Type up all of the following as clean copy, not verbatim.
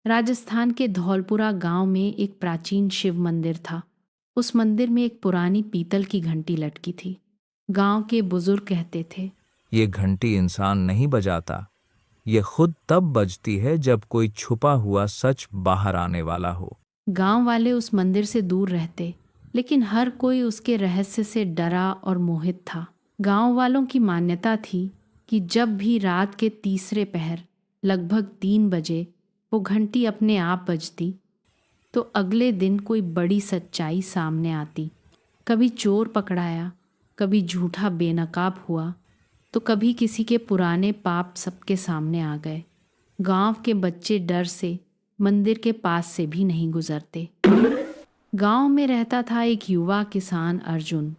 राजस्थान के धौलपुरा गांव में एक प्राचीन शिव मंदिर था। उस मंदिर में एक पुरानी पीतल की घंटी लटकी थी। गांव के बुजुर्ग कहते थे, ये घंटी इंसान नहीं बजाता, ये खुद तब बजती है जब कोई छुपा हुआ सच बाहर आने वाला हो। गांव वाले उस मंदिर से दूर रहते, लेकिन हर कोई उसके रहस्य से डरा और मोहित था। गांव वालों की मान्यता थी कि जब भी रात के तीसरे पहर लगभग 3 बजे वो घंटी अपने आप बजती, तो अगले दिन कोई बड़ी सच्चाई सामने आती। कभी चोर पकड़ाया, कभी झूठा बेनकाब हुआ, तो कभी किसी के पुराने पाप सबके सामने आ गए। गांव के बच्चे डर से मंदिर के पास से भी नहीं गुजरते। गांव में रहता था एक युवा किसान अर्जुन।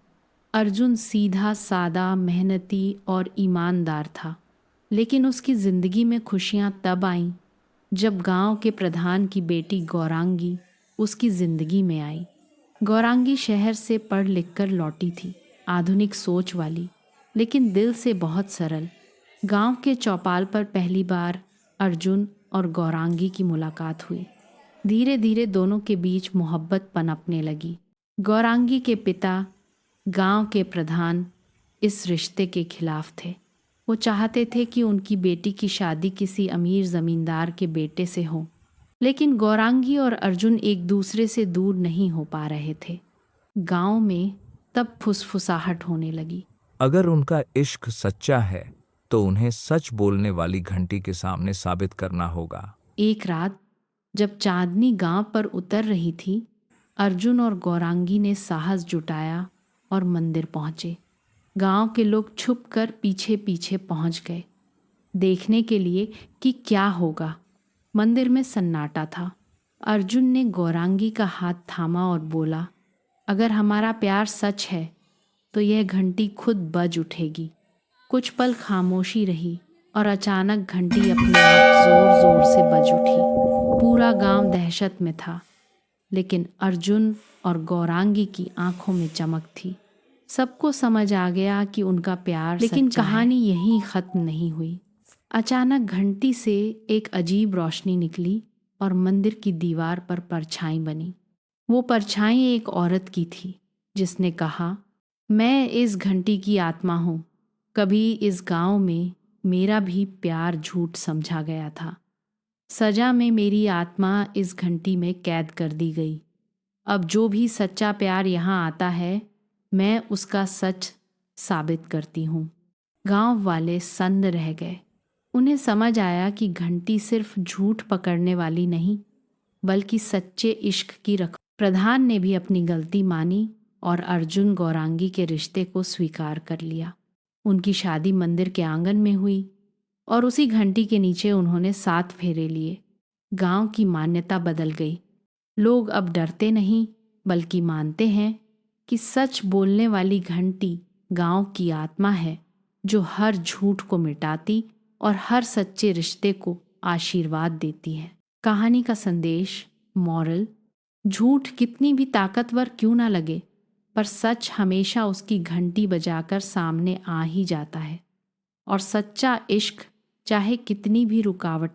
अर्जुन सीधा सादा, मेहनती और ईमानदार था। लेकिन उसकी जिंदगी में खुशियां तब आईं जब गांव के प्रधान की बेटी गौरांगी उसकी जिंदगी में आई। गौरांगी शहर से पढ़ लिख कर लौटी थी, आधुनिक सोच वाली, लेकिन दिल से बहुत सरल। गांव के चौपाल पर पहली बार अर्जुन और गौरांगी की मुलाकात हुई। धीरे धीरे दोनों के बीच मोहब्बत पनपने लगी। गौरांगी के पिता, गांव के प्रधान, इस रिश्ते के खिलाफ थे। वो चाहते थे कि उनकी बेटी की शादी किसी अमीर जमींदार के बेटे से हो, लेकिन गौरांगी और अर्जुन एक दूसरे से दूर नहीं हो पा रहे थे। गांव में तब फुसफुसाहट होने लगी। अगर उनका इश्क सच्चा है तो उन्हें सच बोलने वाली घंटी के सामने साबित करना होगा। एक रात जब चांदनी गांव पर उतर रही थी, अर्जुन और गौरांगी ने साहस जुटाया और मंदिर पहुंचे। गांव के लोग छुप कर पीछे पीछे पहुंच गए, देखने के लिए कि क्या होगा। मंदिर में सन्नाटा था। अर्जुन ने गौरांगी का हाथ थामा और बोला, अगर हमारा प्यार सच है तो यह घंटी खुद बज उठेगी। कुछ पल खामोशी रही और अचानक घंटी अपने आप जोर जोर से बज उठी। पूरा गांव दहशत में था, लेकिन अर्जुन और गौरांगी की आंखों में चमक थी। सबको समझ आ गया कि उनका प्यार लेकिन सच्चा है। कहानी यहीं खत्म नहीं हुई। अचानक घंटी से एक अजीब रोशनी निकली और मंदिर की दीवार पर परछाई बनी। वो परछाई एक औरत की थी, जिसने कहा, मैं इस घंटी की आत्मा हूँ। कभी इस गांव में मेरा भी प्यार झूठ समझा गया था। सजा में मेरी आत्मा इस घंटी में कैद कर दी गई। अब जो भी सच्चा प्यार यहाँ आता है, मैं उसका सच साबित करती हूँ। गांव वाले सन्न रह गए। उन्हें समझ आया कि घंटी सिर्फ झूठ पकड़ने वाली नहीं, बल्कि सच्चे इश्क की रख। प्रधान ने भी अपनी गलती मानी और अर्जुन गौरांगी के रिश्ते को स्वीकार कर लिया। उनकी शादी मंदिर के आंगन में हुई और उसी घंटी के नीचे उन्होंने 7 फेरे लिए। गांव की मान्यता बदल गई। लोग अब डरते नहीं, बल्कि मानते हैं कि सच बोलने वाली घंटी गांव की आत्मा है, जो हर झूठ को मिटाती और हर सच्चे रिश्ते को आशीर्वाद देती है। कहानी का संदेश, मॉरल, झूठ कितनी भी ताकतवर क्यों ना लगे, पर सच हमेशा उसकी घंटी बजाकर सामने आ ही जाता है। और सच्चा इश्क चाहे कितनी भी रुकावट